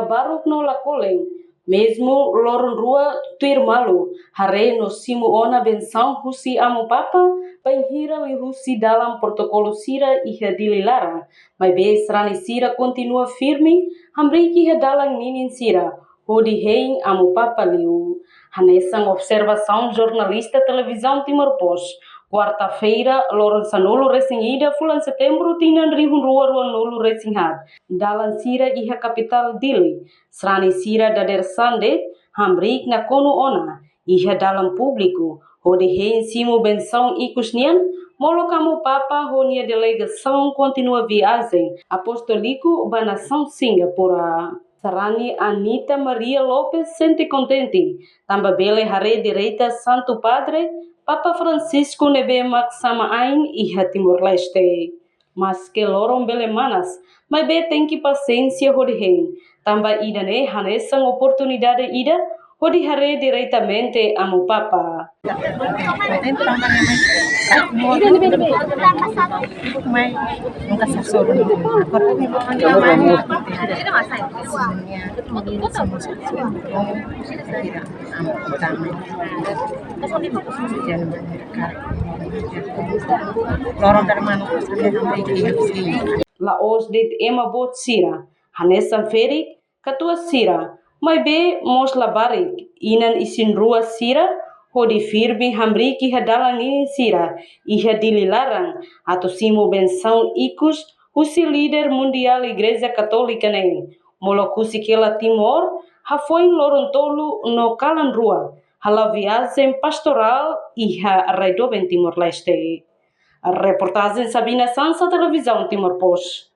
baruk no la koleng, mesmo loron rua tuir malu, hare no simu ona benção husi amo papa, banhira li husi dalam protokolo sira iha dililara, mas be srani sira continua firme, hambriki dalang ninin sira, hodi hein amo papa liu. Hanesang observação jornalista televisão Timor-Poste. Quarta-feira, loron sanulu recém-ida, fulan setembro, tinan rihun rua nulu recém-had. Dalan sira iha capital Dili. Srani sira dader sandet, hambrik na kono ona. Iha dalam público. Hode hein simu benção ikusnian, molo kamu papa honia delegação continua viagem apostólico ba nação Singapura. Sarani Anita Maria Lopes sente contente. Tamba bele hare direita Santo Padre, Papa Francisco nebe maksama ain iha Timor-Leste. Mas que lorong bele manas, mas be tem que paciência hodi hen. Tamba ida ne hanesang oportunidade ida, hodi hare diretamente amo Papa. Laos dit ema bot sira, hanesan ferik, katua sira, mai be mos labarik, inan isin rua sira, hodi firme hambriki hadalang ini sira, iha dililarang, atau simo benção ikus, husi líder mundial Igreja Católica ne, molo kusi kela Timor, hafoin loron tolu no kalan rua, hala viagem pastoral iha redoben Timor-Leste. A reportagem Sabina Sansa, televisão Timor-Poste.